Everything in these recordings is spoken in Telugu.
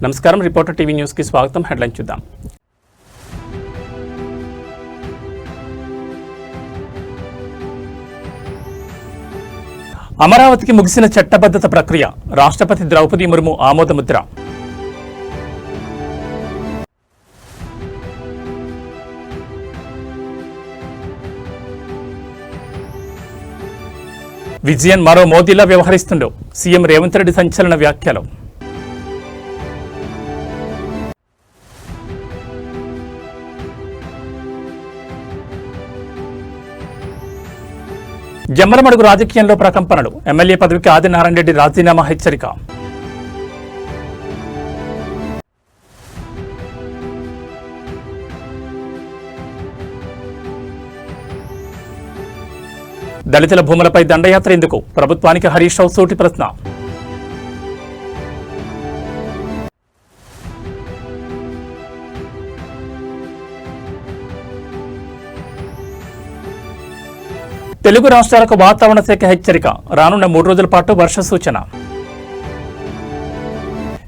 నమస్కారం, రిపోర్టర్ టీవీ న్యూస్ కి స్వాగతం. హెడ్లైన్ చూద్దాం. అమరావతికి ముగిసిన చట్టబద్ధత ప్రక్రియ, రాష్ట్రపతి ద్రౌపది ముర్ము ఆమోదముద్ర. విజయన్ మరో మోదీలా వ్యవహరిస్తుండో సీఎం రేవంత్ రెడ్డి సంచలన వ్యాఖ్యలు. జమ్మలమడుగు రాజకీయంలో ప్రకంపనలు, ఎమ్మెల్యే పదవికి ఆదినారాయణ రెడ్డి రాజీనామా హెచ్చరిక. దళితుల భూములపై దండయాత్ర ఎందుకు, ప్రభుత్వానికి హరీష్ రావు సూటి ప్రశ్న. తెలుగు రాష్ట్రాలకు వాతావరణ శాఖ హెచ్చరిక, రానున్న 3 రోజుల పాటు వర్ష సూచన.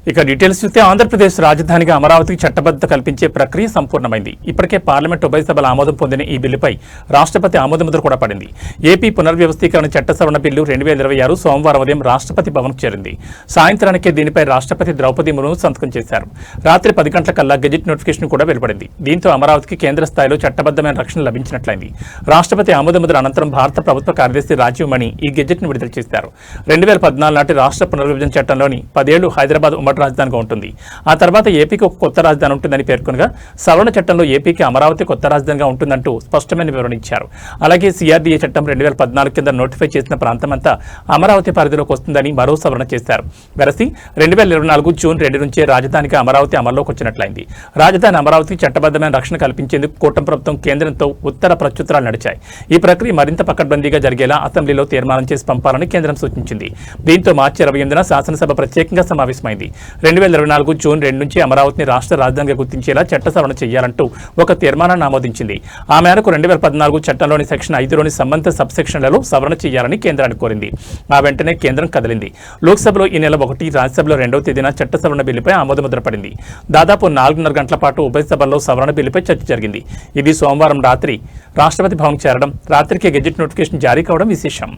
ఇక డీటెయిల్స్ చూస్తే ఆంధ్రప్రదేశ్ రాజధానిగా అమరావతికి చట్టబద్ధత కల్పించే ప్రక్రియ సంపూర్ణమైంది. ఇప్పటికే పార్లమెంట్ ఉభయ సభల ఆమోదం పొందిన ఈ బిల్లుపై రాష్ట్రపతి ఆమోదముద్ర కూడా పడింది. ఏపీ పునర్వ్యవస్థీకరణ చట్ట సవరణ బిల్లు 2026 సోమవారం ఉదయం రాష్ట్రపతి భవన్కు చేరింది. సాయంత్రానికే దీనిపై రాష్ట్రపతి ద్రౌపది ముర్ము సంతకం చేశారు. రాత్రి 10 గంటలకల్లా గెజిట్ నోటిఫికేషన్ కూడా వెలువడింది. దీంతో అమరావతికి కేంద్ర స్థాయిలో చట్టబద్ధమైన రక్షణ లభించినట్లయింది. రాష్ట్రపతి ఆమోదముద్ర అనంతరం భారత ప్రభుత్వ కార్యదర్శి రాజీవ్ మణి ఈ గెజిట్ను విడుదల చేశారు. 2014 నాటి రాష్ట్ర పునర్విభజన చట్టంలోని 10 ఏళ్లు హైదరాబాద్ ఉమ్మడి రాజధానిగా ఉంటుంది. ఆ తర్వాత ఏపీకి ఒక కొత్త రాజధాని ఉంటుందని పేర్కొనగా, సవరణ చట్టంలో ఏపీకి అమరావతి కొత్త రాజధానిగా ఉంటుందంటూ స్పష్టమైన వివరణ ఇచ్చారు. అలాగే సిఆర్డీఏ చట్టం 2014 కింద నోటిఫై చేసిన ప్రాంతమంతా అమరావతి పరిధిలోకి వస్తుందని మరో సవరణ చేశారు. వెరసి 2024 జూన్ 2 నుంచే రాజధానిగా అమరావతి అమల్లోకి వచ్చినట్లయింది. రాజధాని అమరావతికి చట్టబద్ధమైన రక్షణ కల్పించేందుకు కూటమి ప్రభుత్వం కేంద్రంతో ఉత్తర ప్రత్యుత్తరాలు నడిచాయి. ఈ ప్రక్రియ మరింత పకడ్బందీగా జరిగేలా అసెంబ్లీలో తీర్మానం చేసి పంపాలని కేంద్రం సూచించింది. దీంతో మార్చి 28న శాసనసభ ప్రత్యేకంగా సమావేశమైంది. 2024 జూన్ 2 నుంచి అమరావతిని రాష్ట్ర రాజధానిగా గుర్తించేలా చట్ట సవరణ చేయాలంటూ ఒక తీర్మానాన్ని ఆమోదించింది. ఆ మేరకు 2014 చట్టంలోని సెక్షన్ 5లోని సంబంధిత సబ్ సెక్షన్లలో సవరణ చేయాలని కేంద్రాన్ని కోరింది. ఆ వెంటనే కేంద్రం కదిలింది. లోక్సభలో ఈ నెల 1, రాజ్యసభలో 2వ తేదీన చట్ట సవరణ బిల్లుపై ఆమోదముద్ర పడింది. దాదాపు 4.5 గంటల పాటు ఉభయ సభల్లో సవరణ బిల్లుపై చర్చ జరిగింది. ఇది సోమవారం రాత్రి రాష్ట్రపతి భవన్ చేరడం, రాత్రికే గెజిట్ నోటిఫికేషన్ జారీ కావడం విశేషం.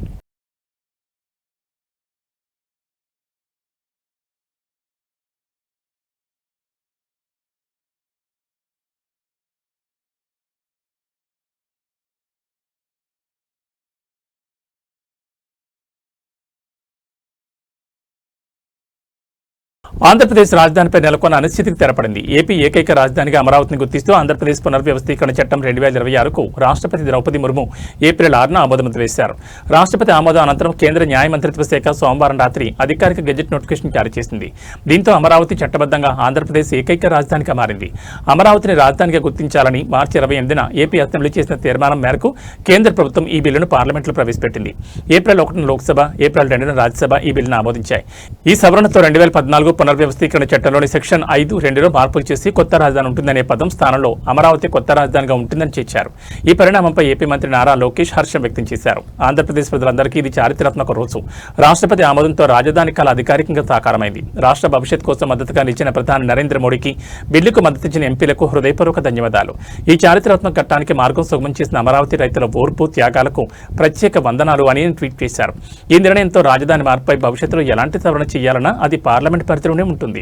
ఆంధ్రప్రదేశ్ రాజధానిపై నెలకొన్న అనిశ్చితికి తెరపడింది. ఏపీ ఏకైక రాజధానిగా అమరావతిని గుర్తిస్తూ ఆంధ్రప్రదేశ్ పునర్వ్యవస్థీకరణ చట్టం 2026కు రాష్ట్రపతి ద్రౌపది ముర్ము ఏప్రిల్ 6న ఆమోదముద్ర వేశారు. రాష్ట్రపతి ఆమోదం అనంతరం కేంద్ర న్యాయ మంత్రిత్వ శాఖ సోమవారం రాత్రి అధికారిక గెజెట్ నోటిఫికేషన్ జారీ చేసింది. దీంతో అమరావతి చట్టబద్ధంగా ఆంధ్రప్రదేశ్ ఏకైక రాజధానిగా మారింది. అమరావతిని రాజధానిగా గుర్తించాలని మార్చి 28న ఏపీ అసెంబ్లీ చేసిన తీర్మానం మేరకు కేంద్ర ప్రభుత్వం ఈ బిల్లును పార్లమెంట్లో ప్రవేశపెట్టింది. ఏప్రిల్ 1న లోక్సభ, ఏప్రిల్ 2న రాజ్యసభ ఈ బిల్లును ఆమోదించాయి. ఈ సవరణతో 2014 పునర్వ్యవస్థీకరణ చట్టంలోని సెక్షన్ 5(2)లో మార్పులు చేసి కొత్త రాజధాని ఉంటుందనే పదం స్థానంలో అమరావతి కొత్త రాజధానిగా ఉంటుందని చేర్చారు. ఈ పరిణామంపై ఏపీ మంత్రి నారా లోకేష్ హర్షం వ్యక్తం చేశారు. ఆంధ్రప్రదేశ్ ప్రజలందరికీ ఇది చారిత్రాత్మక రోజు. రాష్ట్రపతి ఆమోదంతో రాజధాని కళ అధికారికంగా సాకారమైంది. రాష్ట్ర భవిష్యత్ కోసం మద్దతుగా నిలిచిన ప్రధాని నరేంద్ర మోడీకి, బిల్లుకు మద్దతిచ్చిన ఎంపీలకు హృదయపూర్వక ధన్యవాదాలు. ఈ చారిత్రాత్మక ఘట్టానికి మార్గం సుగమం చేసిన అమరావతి రైతుల ఓర్పు, త్యాగాలకు ప్రత్యేక వందనాలు అని ట్వీట్ చేశారు. ఈ నిర్ణయంతో రాజధాని మార్పుపై భవిష్యత్తులో ఎలాంటి సవరణ చేయాలన్నా అది పార్లమెంట్ పరిధిలోనే ఉంటుంది.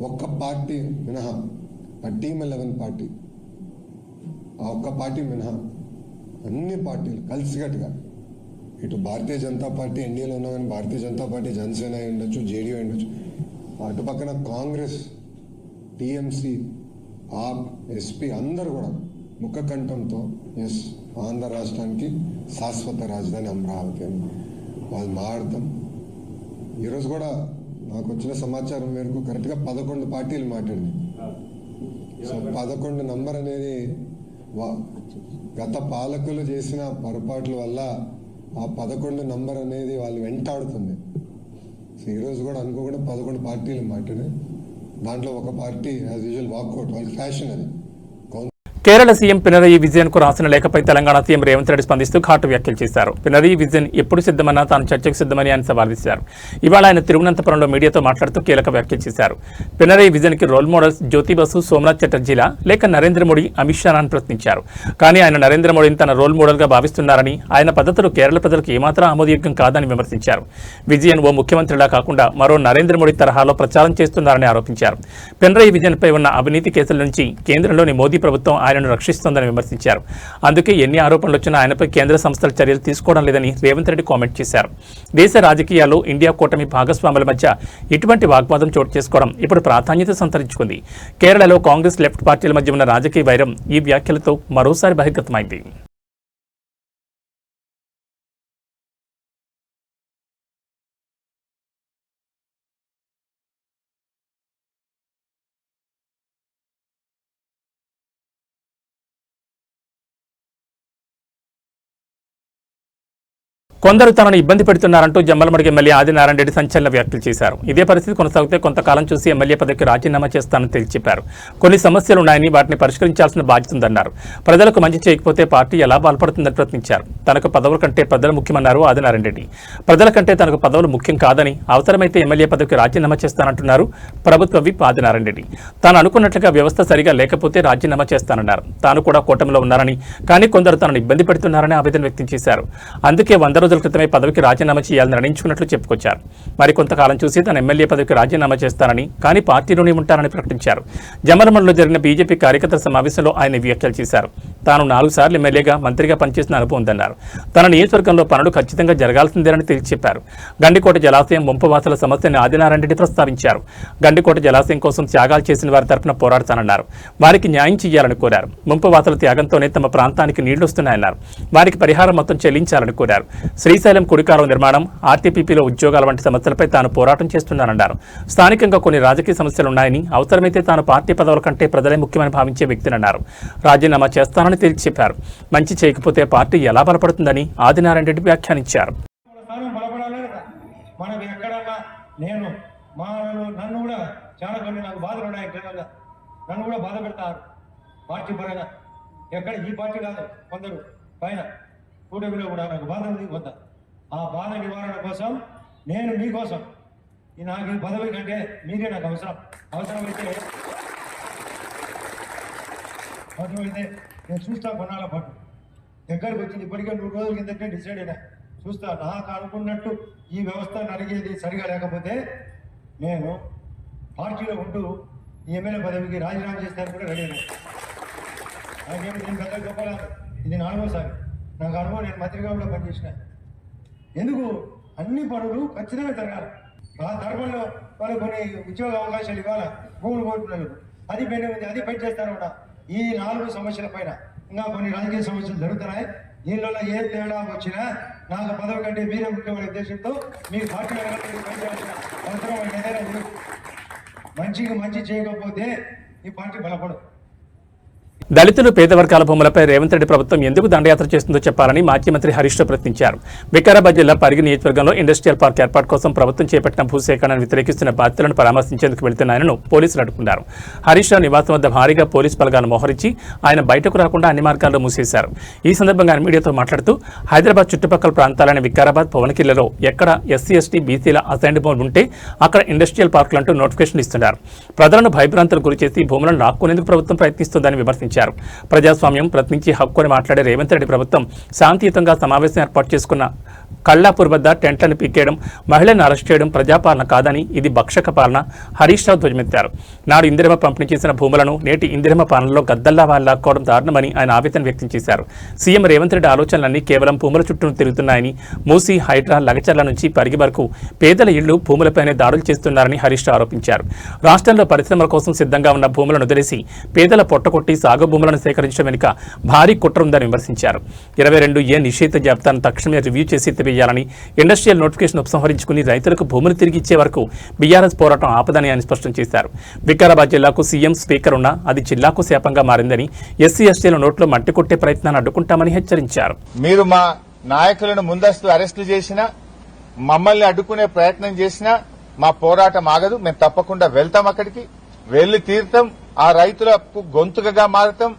ఒక్క పార్టీ మినహా, టీమ్ 11 పార్టీ, ఆ ఒక్క పార్టీ మినహా అన్ని పార్టీలు కలిసికట్టుగా, ఇటు భారతీయ జనతా పార్టీ ఎన్డీఏలో ఉన్నా కానీ భారతీయ జనతా పార్టీ, జనసేన అయి ఉండొచ్చు, జేడీయూ అయి ఉండొచ్చు, అటు పక్కన కాంగ్రెస్, టీఎంసీ, ఆప్, ఎస్పీ అందరూ కూడా ముఖకంఠంతో ఎస్ ఆంధ్ర రాష్ట్రానికి శాశ్వత రాజధాని అమరావతి అని వాళ్ళు మాట్లాడతాం. ఈరోజు కూడా నాకు వచ్చిన సమాచారం మేరకు కరెక్ట్గా 11 పార్టీలు మాట్లాడింది. సో 11 నంబర్ అనేది గత పాలకులు చేసిన పొరపాట్ల వల్ల ఆ 11 నంబర్ అనేది వాళ్ళు వెంటాడుతుంది. సో ఈరోజు కూడా అనుకోకుండా 11 పార్టీలు మాట్లాడాయి. దాంట్లో ఒక పార్టీ యాజ్ యూజువల్ వాకౌట్, వాళ్ళకి ఫ్యాషన్ అది. కేరళ సీఎం పినరయి విజయన్ కు రాసిన లేఖపై తెలంగాణ సీఎం రేవంత్ రెడ్డి స్పందిస్తూ ఘాటు వ్యాఖ్యలు చేశారు. పినరయి విజయన్ ఎప్పుడు సిద్ధమన్నా తాను చర్చకు సిద్ధమని ఆయన సవాల్ విసిరారు. ఇవాళ ఆయన తిరువనంతపురంలో మీడియాతో మాట్లాడుతూ కీలక వ్యాఖ్యలు చేశారు. పినరయి విజయన్ కి రోల్ మోడల్స్ జ్యోతి బసు, సోమనాథ్ చటర్జీలా లేక నరేంద్ర మోడీ, అమిత్ షా అని ప్రశ్నించారు. కానీ ఆయన నరేంద్ర మోడీని తన రోల్ మోడల్ గా భావిస్తున్నారని, ఆయన పద్ధతులు కేరళ ప్రజలకు ఏమాత్రం ఆమోదయోగ్యం కాదని విమర్శించారు. విజయన్ ఓ ముఖ్యమంత్రిలా కాకుండా మరో నరేంద్ర మోడీ తరహాలో ప్రచారం చేస్తున్నారని ఆరోపించారు. పినరయి విజయన్ పై ఉన్న అవినీతి కేసుల నుంచి కేంద్రంలోని మోదీ ప్రభుత్వం ఆయనను రక్షిస్తోందని విమర్శించారు. అందుకే ఎన్ని ఆరోపణలు వచ్చినా ఆయనపై కేంద్ర సంస్థల చర్యలు తీసుకోవడం లేదని రేవంత్ రెడ్డి కామెంట్ చేశారు. దేశ రాజకీయాల్లో ఇండియా కూటమి భాగస్వాముల మధ్య ఇటువంటి వాగ్వాదం చోటు చేసుకోవడం ఇప్పుడు ప్రాధాన్యత సంతరించుకుంది. కేరళలో కాంగ్రెస్, లెఫ్ట్ పార్టీల మధ్య ఉన్న రాజకీయ వైరం ఈ వ్యాఖ్యలతో మరోసారి బహిర్గతమైంది. కొందరు తనను ఇబ్బంది పెడుతున్నారంటూ జమ్మలమడుగు ఎమ్మెల్యే ఆదినారాయణ రెడ్డి సంచలన వ్యాఖ్యలు చేశారు. ఇదే పరిస్థితి కొనసాగితే కొంతకాలం చూసి ఎమ్మెల్యే పదవికి రాజీనామా చేస్తానని తేల్చి చెప్పారు. కొన్ని సమస్యలు ఉన్నాయని వాటిని పరిష్కరించాల్సిన బాధ్యత ఉందన్నారు. ప్రజలకు మంచి చేయకపోతే పార్టీ ఎలా బాల్పడుతుందని ప్రశ్నించారు. తనకు పదవుల కంటే ప్రజలు ముఖ్యమన్నారు ఆదినారాయణ రెడ్డి. ప్రజల కంటే తనకు పదవులు ముఖ్యం కాదని, అవసరమైతే ఎమ్మెల్యే పదవికి రాజీనామా చేస్తానంటున్నారు ప్రభుత్వ విప్ ఆదినారాయణ రెడ్డి. తాను అనుకున్నట్లుగా వ్యవస్థ సరిగా లేకపోతే రాజీనామా చేస్తానన్నారు. తాను కూడా కూటమిలో ఉన్నారని, కానీ కొందరు తనను ఇబ్బంది పెడుతున్నారని ఆవేదన వ్యక్తం చేశారు. అందుకే 100 రోజుల క్రితమే పదవికి రాజీనామా చేయాలని నిర్ణయించుకున్నట్లు చెప్పుకొచ్చారు. మరి కొంతకాలం చూసి తన ఎమ్మెల్యే పదవికి రాజీనామా చేస్తానని, కానీ పార్టీలోనే ఉంటారని ప్రకటించారు. జమ్మలమడుగులో జరిగిన బీజేపీ కార్యకర్తల సమావేశంలో ఆయన వ్యాఖ్యలు చేశారు. తాను 4 సార్లు ఎమ్మెల్యేగా, మంత్రిగా పనిచేసిన అనుభవం ఉందన్నారు. తన నియోజకవర్గంలో పనులు ఖచ్చితంగా జరగాల్సిందేనని తేల్చి చెప్పారు. గండికోట జలాశయం ముంపువాసుల సమస్యను ఆదినారాయణ రెడ్డి ప్రస్తావించారు. గండికోట జలాశయం కోసం త్యాగాలు చేసిన వారి తరపున పోరాడతానన్నారు. వారికి న్యాయం చేయాలని కోరారు. ముంపువాసుల త్యాగంతోనే తమ ప్రాంతానికి నీళ్లు వస్తున్నాయన్నారు. వారికి పరిహారం మొత్తం చెల్లించాలని కోరారు. శ్రీశైలం కుడికాలువ నిర్మాణం, ఆర్టీపీపీలో ఉద్యోగాల వంటి సమస్యలపై తాను పోరాటం చేస్తున్నానన్నారు. స్థానికంగా కొన్ని రాజకీయ సమస్యలున్నాయని, అవసరమైతే తాను పార్టీ పదవుల కంటే ప్రజలే ముఖ్యమని భావించే వ్యక్తినన్నారు. రాజీనామా చేస్తానని తేల్చి చెప్పారు. మంచి చేయకపోతే పార్టీ ఎలా బలపడుతుందని ఆదినారాయణ రెడ్డి వ్యాఖ్యానించారు. కూటమిలో కూడా నాకు బాధ ఉంది కొంత. ఆ బాధ నివారణ కోసం నేను మీకోసం నాకు ఈ పదవి కంటే మీరే నాకు అవసరమైతే నేను చూస్తా కొన్నాళ్ళ పాటు. దగ్గరకు వచ్చింది ఇప్పటికే 100 రోజుల కిందటే డిసైడ్ అయినా. చూస్తా నాకు అనుకున్నట్టు ఈ వ్యవస్థ నడిగేది సరిగా లేకపోతే నేను పార్టీలో ఉంటూ ఈ ఎమ్మెల్యే పదవికి రాజీనామా చేస్తాను కూడా రెడీ అయినా. నాకేమి దీని పెద్ద గొప్పలేదు. ఇది 4వసారి నాకు అనుభవం. నేను మంత్రిగా కూడా పనిచేసిన. ఎందుకు అన్ని పనులు ఖచ్చితంగా జరగాలి. ఆ ధర్మంలో వాళ్ళకి కొన్ని ఉద్యోగ అవకాశాలు ఇవ్వాలి. భూములు కోరుకున్నారు, అది పెండింగ్ ఉంది, అది పెంచి చేస్తాను కూడా. ఈ 4 సమస్యల పైన ఇంకా కొన్ని రాజకీయ సమస్యలు జరుగుతున్నాయి. దీనిలో ఏ తేడా వచ్చినా నాకు పదవి కంటే మీరే ముఖ్యమైన ఉద్దేశంతో మీ పార్టీ పనిచేయాల్సిన అవసరం ఏదైనా ఉంది. మంచి చేయకపోతే ఈ పార్టీ బలపడదు. దళితులు, పేద వర్గాల భూములపై రేవంత్ రెడ్డి ప్రభుత్వం ఎందుకు దండయాత్ర చేస్తుందో చెప్పాలని మాజీ మంత్రి హరీష్ రావు ప్రశ్నించారు. వికారాబాద్ జిల్లా పరిగి నియోజకవర్గంలో ఇండస్ట్రియల్ పార్క్ ఏర్పాటు కోసం ప్రభుత్వం చేపట్టిన భూసేకరణను వ్యతిరేకిస్తున్న బాధితులను పరామర్శించేందుకు వెళుతున్న ఆయనను పోలీసులు అడ్డుకున్నారు. హరీష్ రావు నివాసం వద్ద భారీగా పోలీసు బలగాలను మోహరించి ఆయన బయటకు రాకుండా అన్ని మార్గాల్లో మూసేశారు. ఈ సందర్భంగా ఆయన మీడియాతో మాట్లాడుతూ హైదరాబాద్ చుట్టుపక్కల ప్రాంతాలైన వికారాబాద్, పవనకిల్లలో ఎక్కడ ఎస్సీ, ఎస్టీ, బీసీల అసైన్డ్ భూములు ఉంటే అక్కడ ఇండస్ట్రియల్ పార్కులంటూ నోటిఫికేషన్ ఇస్తున్నారు. ప్రజలను భయభ్రాంతులకు గురిచేసి భూములను లాక్కునేందుకు ప్రభుత్వం ప్రయత్నిస్తోందని విమర్శించారు. ప్రజాస్వామ్యం ప్రశ్నించి హక్కుని మాట్లాడే రేవంత్ రెడ్డి ప్రభుత్వం శాంతియుతంగా సమావేశం ఏర్పాటు చేసుకున్న కల్లాపూర్ వద్ద టెంట్లను పీకేయడం, మహిళలను అరెస్ట్ చేయడం ప్రజాపాలన కాదని, ఇది భక్షక పాలన హరీష్ రావు ధ్వజమెత్తారు. నాడు ఇందిరమ్మ పంపిణీ చేసిన భూములను నేటి ఇందిరమ్మ పాలనలో గద్దల్లా వాళ్ళు లాక్కోవడం దారుణమని ఆయన ఆవేదన వ్యక్తం చేశారు. సీఎం రేవంత్ రెడ్డి ఆలోచనలన్నీ కేవలం భూముల చుట్టూ తిరుగుతున్నాయని, మూసి, హైడ్రా, లగచర్ల నుంచి పరిగి వరకు పేదల ఇళ్లు, భూములపైనే దాడులు చేస్తున్నారని హరీష్ రావు ఆరోపించారు. రాష్ట్రంలో పరిశ్రమల కోసం సిద్ధంగా ఉన్న భూములను వదిలేసి పేదల పొట్టకొట్టి సాగు భూములను సేకరించడం వెనుక భారీ కుట్ర ఉందని విమర్శించారు. 22A నిషేధ జాబితాను తక్షణమే రివ్యూ చేసి ఎత్తివేయాలని, ఇండస్ట్రియల్ నోటిఫికేషన్ ఉపసంహరించుకుని రైతులకు భూములు తిరిగి ఇచ్చే వరకు బీఆర్ఎస్ పోరాటం ఆపదని ఆయన స్పష్టం చేశారు. వికారాబాద్ జిల్లాకు సీఎం, స్పీకర్ ఉన్నా అది జిల్లాకు శాపంగా మారిందని, ఎస్సీ, ఎస్టీల నోట్లో మట్టి కొట్టే ప్రయత్నాన్ని అడ్డుకుంటామని హెచ్చరించారు. మీరు మా నాయకులను ముందస్తు అరెస్టులు చేసినా, మమ్మల్ని అడ్డుకునే ప్రయత్నం చేసినా మా పోరాటం ఆగదు. మేము తప్పకుండా వెళ్తాం, అక్కడికి వెళ్లి తీరుతాం. ఆ రైతులకు గొంతుకగా మారుతాం.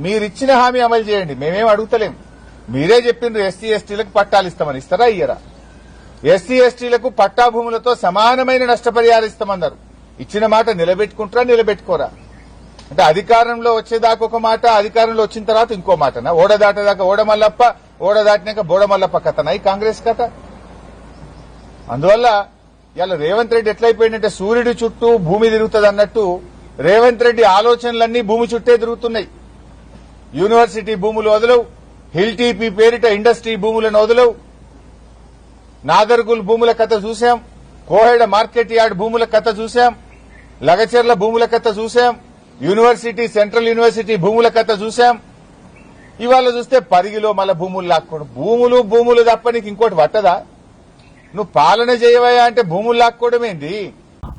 మీరిచ్చిన హామీ అమలు చేయండి, మేమేం అడుగుతలేం. మీరే చెప్పిండ్రు ఎస్సీ ఎస్టీలకు పట్టాలు ఇస్తామని, ఇస్తారా ఇయ్యరా? ఎస్సీ ఎస్టీలకు పట్టా భూములతో సమానమైన నష్టపరిహారం ఇస్తామన్నారు. ఇచ్చిన మాట నిలబెట్టుకుంటారా నిలబెట్టుకోరా? అంటే అధికారంలో వచ్చేదాకా ఒక మాట, అధికారంలో వచ్చిన తర్వాత ఇంకో మాటనా? ఓడ దాటేదాకా ఓడమల్లప్ప, ఓడ దాటినాక బోడమల్లప్ప కథనా ఈ కాంగ్రెస్ కథ? అందువల్ల ఇలా రేవంత్ రెడ్డి ఎట్లయిపోయిందంటే సూర్యుడి చుట్టూ భూమి తిరుగుతుంది అన్నట్టు రేవంత్ రెడ్డి ఆలోచనలన్నీ భూమి చుట్టే తిరుగుతున్నాయి. యూనివర్సిటీ భూములు వదలవు, హిల్ టీపీ పేరిట ఇండస్ట్రీ భూములను వదలవు, నాదర్గుల్ భూముల కథ చూశాం, కోహెడ మార్కెట్ యార్డ్ భూముల కథ చూశాం, లగచెర్ల భూముల కథ చూశాం, యూనివర్సిటీ సెంట్రల్ యూనివర్సిటీ భూముల కథ చూశాం. ఇవాళ చూస్తే పరిగిలో మళ్ళా భూములు లాక్కోవడం. భూములు తప్ప నీకు ఇంకోటి పట్టదా? నువ్వు పాలన చేయవయా అంటే భూములు లాక్కోవడం ఏంది?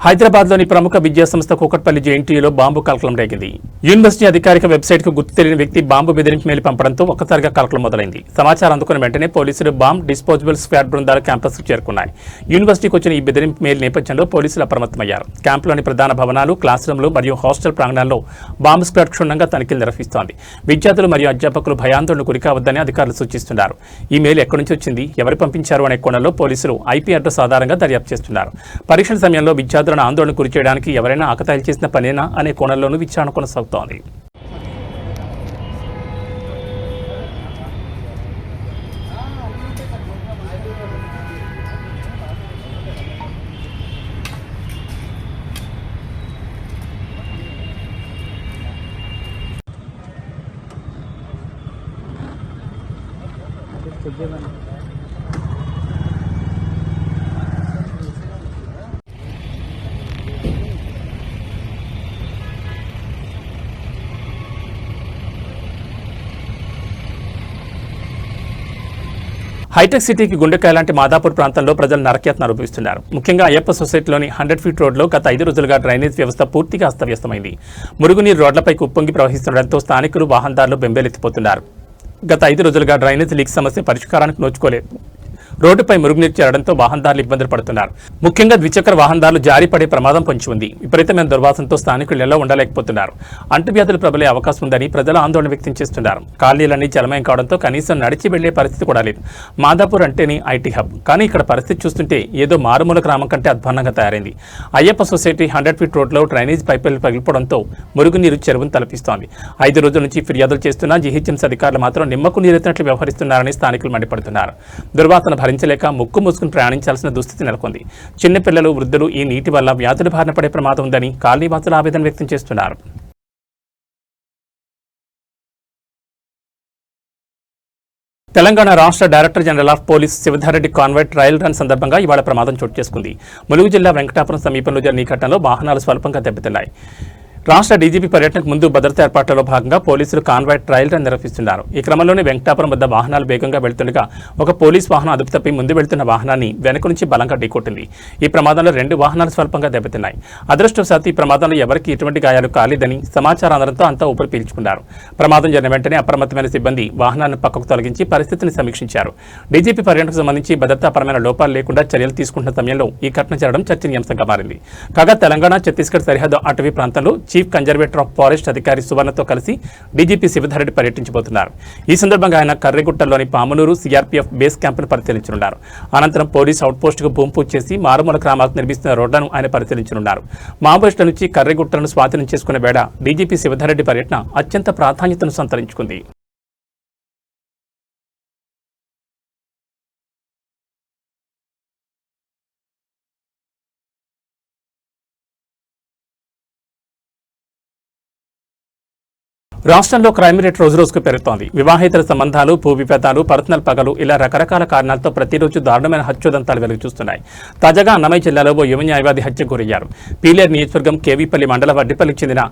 హైదరాబాద్లోని ప్రముఖ విద్యాసంస్థ కూకట్పల్లి జేఎన్టీయూలో బాంబు కలకలం రేగింది. యూనివర్సిటీ అధికారిక వెబ్సైట్కు గుర్తు తెలియని వ్యక్తి బాంబు బెదిరింపు మెయిల్ పంపడంతో ఒక్కసారిగా కలకలం మొదలైంది. సమాచారం అందుకున్న వెంటనే పోలీసులు బాంబ్ డిస్పోజబుల్ స్క్వాడ్ బృందాలు క్యాంపస్కు చేరుకున్నాయి. యూనివర్సిటీకి వచ్చిన ఈ బెదిరింపు మెయిల్ నేపథ్యంలో పోలీసులు అప్రమత్తమయ్యారు. క్యాంపులోని ప్రధాన భవనాలు, క్లాస్ రూమ్లు మరియు హాస్టల్ ప్రాంగణాల్లో బాంబు స్క్వాడ్ క్షుణ్ణంగా తనిఖీలు నిర్వహిస్తోంది. విద్యార్థులు మరియు అధ్యాపకులు భయాందోళనకు గురికావద్దని అధికారులు సూచిస్తున్నారు. ఈ మెయిల్ ఎక్కడి నుంచి వచ్చింది, ఎవరు పంపించారు అనే కోణంలో పోలీసులు ఐపీ అడ్రస్ ఆధారంగా దర్యాప్తు చేస్తున్నారు. పరీక్షల సమయంలో విద్యార్థులను ఆందోళన గురి చేయడానికి ఎవరైనా ఆకతాయిలు చేసిన పనేనా అనే కోణంలోనూ విచారణ కొనసాగుతోంది. హైటెక్ సిటీకి గుండెకాయ లాంటి మాదాపూర్ ప్రాంతంలో ప్రజలు నరకయాతన అనుభవిస్తున్నారు. ముఖ్యంగా అయ్యప్ప సొసైటీలోని 100 ఫీట్ రోడ్లో గత 5 రోజులుగా డ్రైనేజ్ వ్యవస్థ పూర్తిగా అస్తవ్యస్తమైంది. మురుగునీరు రోడ్లపై ఉప్పొంగి ప్రవహిస్తుండటంతో స్థానికులు, వాహనదారులు బెంబేలెత్తిపోతున్నారు. గత 5 రోజులుగా డ్రైనేజ్ లీక్ సమస్య పరిష్కారానికి నోచుకోలేదు. రోడ్డుపై మురుగునీరు చేరడంతో వాహనదారులు ఇబ్బందులు పడుతున్నారు. ముఖ్యంగా ద్విచక్ర వాహనదారులు జారి పడే ప్రమాదం పొంచి ఉంది. విపరీతమైన దుర్వాసనతో స్థానికులు నెలలో ఉండలేకపోతున్నారు. అంటువ్యాధులు ప్రబలే అవకాశం ఉందని ప్రజలు ఆందోళన వ్యక్తం చేస్తున్నారు. కాలనీలన్నీ జలమయం కావడంతో కనీసం నడిచి వెళ్లే పరిస్థితి కూడా లేదు. మాదాపూర్ అంటేనే ఐటీ హబ్, కానీ ఇక్కడ పరిస్థితి చూస్తుంటే ఏదో మారుమూల గ్రామం కంటే అధ్వాన్నంగా తయారైంది. అయ్యప్ప సొసైటీ 100 ఫీట్ రోడ్లో డ్రైనేజ్ పైపులు పగిలిపోవడంతో మురుగునీరు చెరువును తలపిస్తోంది. 5 రోజుల నుంచి ఫిర్యాదులు చేస్తున్నా జీహెచ్ఎంసీ అధికారులు మాత్రం నిమ్మకు నీరెత్తినట్లు వ్యవహరిస్తున్నారని స్థానికులు మండిపడుతున్నారు. దుర్వాసన భరించలేక ముక్కు మూసుకుని ప్రయాణించాల్సిన దుస్థితి నెలకొంది. చిన్నపిల్లలు, వృద్ధులు ఈ నీటి వల్ల వ్యాధుల బారిన పడే ప్రమాదం ఉందని కాలనీవాసులు ఆవేదన వ్యక్తం చేస్తున్నారు. తెలంగాణ రాష్ట్ర director general of police Shivadhar Reddy convoy trial run సందర్భంగా ఇవాళ ప్రమాదం చోటు చేసుకుంది. ములుగు జిల్లా వెంకటాపురం సమీపంలో జరిగిన ఈ ఘటనలో వాహనాలు స్వల్పంగా దెబ్బతిన్నాయి. రాష్ట్ర డీజీపీ పర్యటనకు ముందు భద్రతా ఏర్పాట్లలో భాగంగా పోలీసులు కాన్వాయ్ ట్రయల్ రన్ నిర్వహిస్తున్నారు. ఈ క్రమంలోనే వెంకటాపురం వద్ద వాహనాలు వేగంగా వెళ్తుండగా ఒక పోలీస్ వాహనం అదుపు తప్పి ముందు వెళ్తున్న వాహనాన్ని వెనుక నుంచి బలంగా ఢీకొట్టింది. ఈ ప్రమాదంలో 2 వాహనాలు స్వల్పంగా దెబ్బతిన్నాయి. అదృష్టవశాత్తు ఈ ప్రమాదంలో ఎవరికీ ఎటువంటి గాయాలు కాలేదని సమాచారం అందడంతో అంతా ఊపిరి పీల్చుకున్నారు. ప్రమాదం జరిగిన వెంటనే అప్రమత్తమైన సిబ్బంది వాహనాన్ని పక్కకు తొలగించి పరిస్థితిని సమీక్షించారు. డీజీపీ పర్యటనకు సంబంధించి భద్రతాపరమైన లోపాలు లేకుండా చర్యలు తీసుకుంటున్న సమయంలో ఈ ఘటన జరగడం చర్చనీయాంశంగా మారింది. కాగా తెలంగాణ, ఛత్తీస్గఢ్ సరిహద్దు అటవీ ప్రాంతంలో చీఫ్ కన్జర్వేటర్ ఆఫ్ ఫారెస్ట్ అధికారి సువర్ణతో కలిసి డీజీపీ శివధారెడ్డి పర్యటించబోతున్నారు. ఈ సందర్భంగా ఆయన కర్రెగుట్టలోని పామునూరు సిఆర్పీఎఫ్ బేస్ క్యాంపును పరిశీలించనున్నారు. అనంతరం పోలీస్ అవుట్పోస్టుకు భూమి పూజ చేసి మారుమూల గ్రామాలకు నిర్మిస్తున్న రోడ్లను ఆయన పరిశీలించనున్నారు. మావోయిస్టుల నుంచి కర్రెగుట్టలను స్వాధీనం చేసుకునే వేళ డీజీపీ శివధారెడ్డి పర్యటన అత్యంత ప్రాధాన్యతను సంతరించుకుంది. రాష్ట్రంలో క్రైమ్ రేట్ రోజురోజుకు పెరుగుతోంది. వివాహేతర సంబంధాలు, భూ వివాదాలు, పర్సనల్ పగలు ఇలా రకరకాల కారణాలతో ప్రతిరోజు దారుణమైన హత్యోదంతాలు వెలుగు చూస్తున్నాయి. తాజాగా అన్నమయ్య జిల్లాలో ఓ యువ న్యాయవాది హత్యకు గురయ్యారు. పీలేరు నియోజకవర్గం కేవీపల్లి మండల వడ్డిపల్లికి చెందిన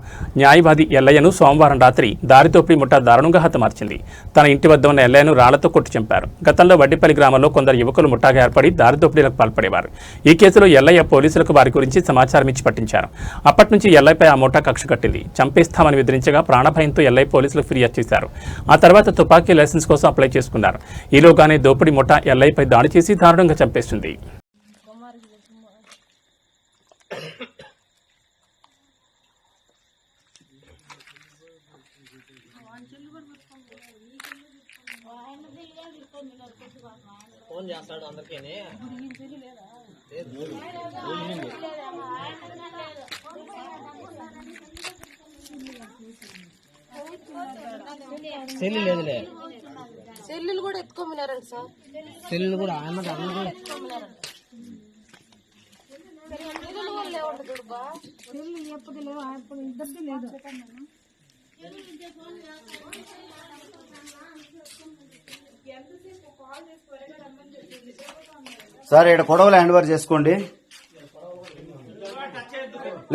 న్యాయవాది ఎల్లయ్యను సోమవారం రాత్రి దారితోపిడి ముఠా దారుణంగా హతమార్చింది. తన ఇంటి వద్ద ఉన్న ఎల్లయ్యను రాళ్లతో కొట్టి చంపారు. గతంలో వడ్డిపల్లి గ్రామంలో కొందరు యువకులు ముఠాగా ఏర్పడి దారిదోపిడీలకు పాల్పడేవారు. ఈ కేసులో ఎల్లయ్య పోలీసులకు వారి గురించి సమాచారం ఇచ్చి పట్టించారు. అప్పటి నుంచి ఎల్లయ్యపై ఆ ముఠా కక్ష కట్టింది. చంపేస్తామని బెదిరించగా ప్రాణభయంతో ఎల్లయ్య పోలీసులకు ఫిర్యాదు చేశారు. ఆ తర్వాత తుపాకీ లైసెన్స్ కోసం అప్లై చేసుకున్నారు. ఈలోగానే దోపిడీ ముఠా ఎల్లయ్యపై దాడి చేసి దారుణంగా చంపేస్తుంది. ఫోన్ చేస్తాడు అందరికీ. సెల్లు లేదులే, సెల్లులు కూడా ఎత్తుకోమన్నారండి సార్. సెల్లు కూడా అన్నది అందరూ సెల్లుల వల్ల ఏమంటుంది చూడబా. సార్ ఇక్కడ పొడవలు హ్యాండ్ ఓవర్ చేసుకోండి.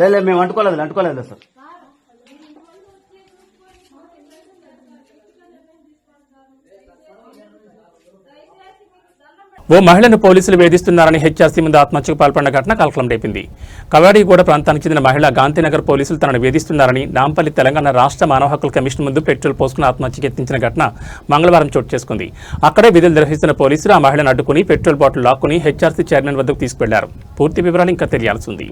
లేదు మేము అంటుకోలేదు సార్. ఓ మహిళను పోలీసులు వేధిస్తున్నారని హెచ్ఆర్సీ ముందు ఆత్మహత్యకు పాల్పడిన ఘటన కలకలం రేపింది. కవాడిగూడ ప్రాంతానికి చెందిన మహిళ గాంధీనగర్ పోలీసులు తనను వేధిస్తున్నారని నాంపల్లి తెలంగాణ రాష్ట్ర మానవ హక్కుల కమిషన్ ముందు పెట్రోల్ పోసుకుని ఆత్మహత్యకు యత్నించిన ఘటన మంగళవారం చోటు చేసుకుంది. అక్కడే విధులు నిర్వహిస్తున్న పోలీసులు ఆ మహిళను అడ్డుకుని పెట్రోల్ బాటిల్ లాక్కుని హెచ్ఆర్సీ చైర్మన్ వద్దకు తీసుకెళ్లారు. పూర్తి వివరాలు ఇంకా తెలియాల్సి ఉంది.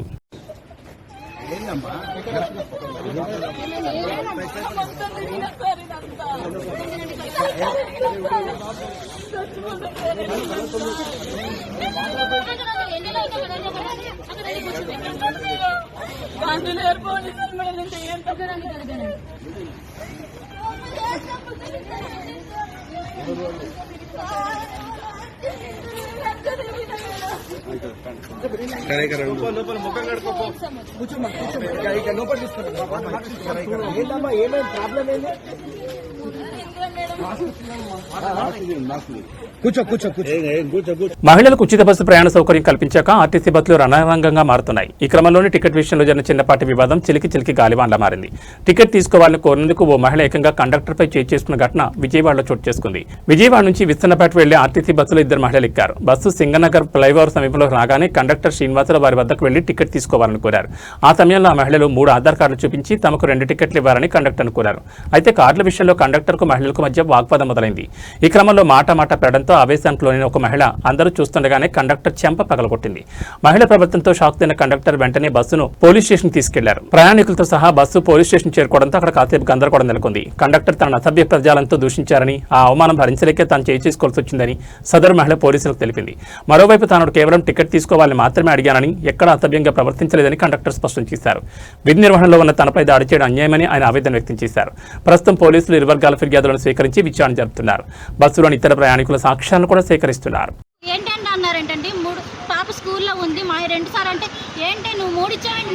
మహిళలకు ఉచిత బస్సు ప్రయాణ సౌకర్యం కల్పించాక ఆర్టీసీ బస్సులు రణరంగంగా మారుతున్నాయి. ఈ క్రమంలోనే టికెట్ విషయంలో జరిగిన చిన్నపాటి వివాదం చిలికి గాలివాన్లా మారింది. టికెట్ తీసుకోవాలని కోరినందుకు ఓ మహిళ ఏకంగా కండక్టర్పై చేసుకున్న ఘటన విజయవాడలో చోటు చేసుకుంది. విజయవాడ నుంచి విస్తన్నపేట వెళ్లే ఆర్టీసీ బస్సులో ఇద్దరు మహిళలు ఎక్కారు. బస్సు సింగనగర్ ఫ్లైఓవర్ సమీపంలో రాగానే కండక్టర్ శ్రీనివాసరావు వారి వద్దకు వెళ్లి టికెట్ తీసుకోవాలని కోరారు. ఆ సమయంలో ఆ మహిళలు 3 ఆధార్ కార్డులు చూపించి తమకు 2 టికెట్లు ఇవ్వాలని కండక్టర్ను కోరారు. అయితే కార్డుల విషయంలో కండక్టర్కు మహిళలకు మధ్య వాగ్వాదం మొదలైంది. ఈ క్రమంలో మాట పెరడంతో ఆవేశానికి లోని ఒక మహిళ అందరూ చూస్తుండగానే కండక్టర్ చెంప పగలగొట్టింది. మహిళ ప్రవర్తనతో షాక్ తిన్న కండక్టర్ వెంటనే బస్సును పోలీస్ స్టేషన్ తీసుకెళ్లారు. ప్రయాణికులతో సహా బస్సు పోలీస్ స్టేషన్ చేరుకోవడంతో అక్కడ కాసేపు గందరగోళం నెలకొంది. కండక్టర్ తన అసభ్య ప్రజాలంతో దూషించారని, ఆ అవమానం భరించలేకే తాను చేసుకోవాల్సి వచ్చిందని సదరు మహిళ పోలీసులకు తెలిపింది. మరోవైపు తాను కేవలం టికెట్ తీసుకోవాలని మాత్రమే అడిగానని, ఎక్కడా అసభ్యంగా ప్రవర్తించలేదని కండక్టర్ స్పష్టం చేశారు. విధి నిర్వహణలో ఉన్న తనపై దాడి చేయడం అన్యాయమని ఆయన ఆవేదన వ్యక్తం చేశారు. ప్రస్తుతం పోలీసులు ఇరు వర్గాల ఫిర్యాదులను స్వీకరించి విచారణ జరుపుతున్నారు. బస్సులోని ఇతర ప్రయాణికుల సాక్ష్యాలను కూడా సేకరిస్తున్నారు. ఏంటంటే అన్నారేంటంటే 3 పాప స్కూల్లో ఉంది మా 2 సార్ అంటే ఏంటి నువ్వు 3 ఇచ్చావంటే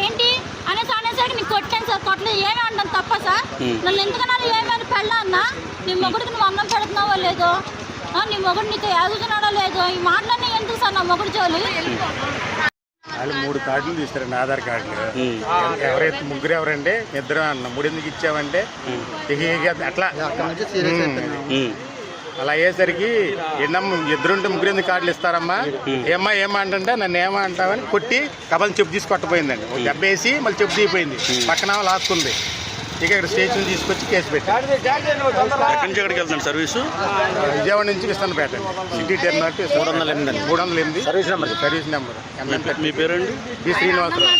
ఏంటి అనేసరికి నీకు కొట్టాను సార్. కొట్టలేదు ఏమి అంటాను తప్ప సార్. నన్ను ఎందుకన్నా ఏమైనా పెళ్ళా అన్నా నీ మొగుడికి నువ్వు అన్నం పెడుతున్నావో లేదో, నీ మొగుడు నీతో ఎదుగుతున్నాడో లేదో, ఈ మాటలన్నీ ఎందుకు సార్ నా మొగుడు జోలి. వాళ్ళు 3 కార్డులు తీస్తారండి, ఆధార్ కార్డులు. ఎవరైతే ముగ్గురు ఎవరండి, ఇద్దరు అన్న 3 ఎందుకు ఇచ్చామంటే అట్లా అలా అయ్యేసరికి ఇద్దరుంటే 3 ఎందుకు కార్డులు ఇస్తారమ్మా, ఏమా అంటే నన్ను ఏమా అంటావని కొట్టి కబల్ని చెప్పు తీసి కొట్టపోయిందండి. ఒక దెబ్బ వేసి మళ్ళీ చెప్పు తీయిపోయింది. పక్కన లాక్కుంది. ఇక ఇక్కడ స్టేషన్ తీసుకొచ్చి కేసు పెట్టారు. సర్వీసు విజయవాడ నుంచి Vistannapeta city terminal 308 service number. మీ పేరండి? బి శ్రీనివాసరావు.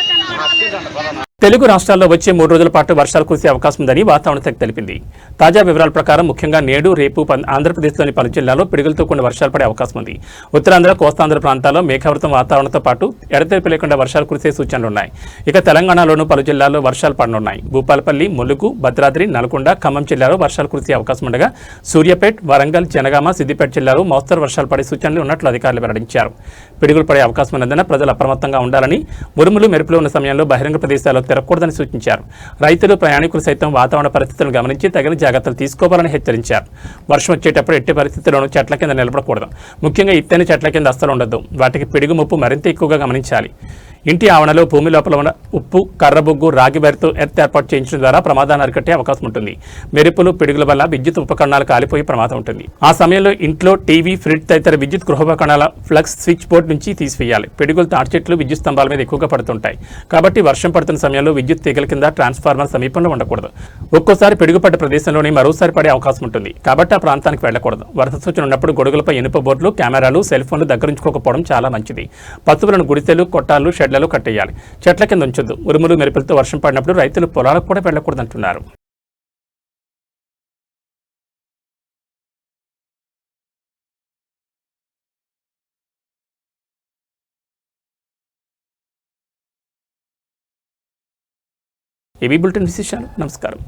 తెలుగు రాష్ట్రాల్లో వచ్చే 3 రోజుల పాటు వర్షాలు కురిసే అవకాశం ఉందని వాతావరణ శాఖ తెలిపింది. తాజా వివరాల ప్రకారం ముఖ్యంగా నేడు, రేపు ఆంధ్రప్రదేశ్లోని పలు జిల్లాల్లో పిడుగులతో కూడిన వర్షాలు పడే అవకాశం ఉంది. ఉత్తరాంధ్ర, కోస్తాంధ్ర ప్రాంతాల్లో మేఘావృతం వాతావరణంతో పాటు ఎడతెరిపి లేకుండా వర్షాలు కురిసే సూచనలున్నాయి. ఇక తెలంగాణలోనూ పలు జిల్లాల్లో వర్షాలు పడనున్నాయి. భూపాలపల్లి, ములుగు, భద్రాద్రి, నల్గొండ, ఖమ్మం జిల్లాలో వర్షాలు కురిసే అవకాశం ఉండగా సూర్యాపేట, వరంగల్, జనగామ, సిద్దిపేట జిల్లాలో మోస్తరు వర్షాలు పడే సూచనలు ఉన్నట్లు అధికారులు వెల్లడించారు. పిడుగులు పడే అవకాశం ఉన్నందున ప్రజలు అప్రమత్తంగా ఉండాలని, ఉరుములు మెరుపులు ఉన్న సమయంలో బహిరంగ ప్రదేశాల్లో తిరగకూడదని సూచించారు. రైతులు, ప్రయాణికులు సైతం వాతావరణ పరిస్థితులను గమనించి తగిన జాగ్రత్తలు తీసుకోవాలని హెచ్చరించారు. వర్షం వచ్చేటప్పుడు ఎట్టి పరిస్థితుల్లోనూ చెట్ల కింద నిలబడకూడదు. ముఖ్యంగా ఎత్తైన చెట్ల కింద అస్సలు ఉండొద్దు. వాటికి పిడుగు ముప్పు మరింత ఎక్కువగా గమనించాలి. ఇంటి ఆవరణలో భూమి లోపల ఉన్న ఉప్పు, కర్రబొగ్గు, రాగి బెరతో ఎర్త్ ఏర్పాటు చేయించడం ద్వారా ప్రమాదాన్ని అరికట్టే అవకాశం ఉంటుంది. మెరుపులు, పిడుగుల వల్ల విద్యుత్ ఉపకరణాలు కాలిపోయే ప్రమాదం ఉంటుంది. ఆ సమయంలో ఇంట్లో టీవీ, ఫ్రిడ్జ్ తదితర విద్యుత్ గృహోపకరణాల ఫ్లక్స్ స్విచ్ బోర్డు నుంచి తీసివేయాలి. పిడుగులు తాటి చెట్లు విద్యుత్ స్తంభాల మీద ఎక్కువగా పడుతుంటాయి. కాబట్టి వర్షం పడుతున్న సమయంలో విద్యుత్ తీగల కింద ట్రాన్స్ఫార్మర్ సమీపంలో ఉండకూడదు. ఒక్కోసారి పిడుగుపడ్డ ప్రదేశంలోనే మరోసారి పడే అవకాశం ఉంటుంది. కాబట్టి ఆ ప్రాంతానికి వెళ్లకూడదు. వరద సూచన ఉన్నప్పుడు గొడుగులపై ఇనుప బోర్డులు, కెమెరాలు, సెల్ ఫోన్లు దగ్గరుంచుకోకపోవడం చాలా మంచిది. పశువులను గుడిసెలు, కొట్టాలు, షెడ్లలో కట్టేయాలి. చెట్ల కింద ఉంచొద్దు. ఉరుములు మెరుపులతో వర్షం పడినప్పుడు రైతులు పొలాలకు కూడా వెళ్లకూడదంటున్నారు. ఏబీ బులెటిన్ విశేషాలు. నమస్కారం.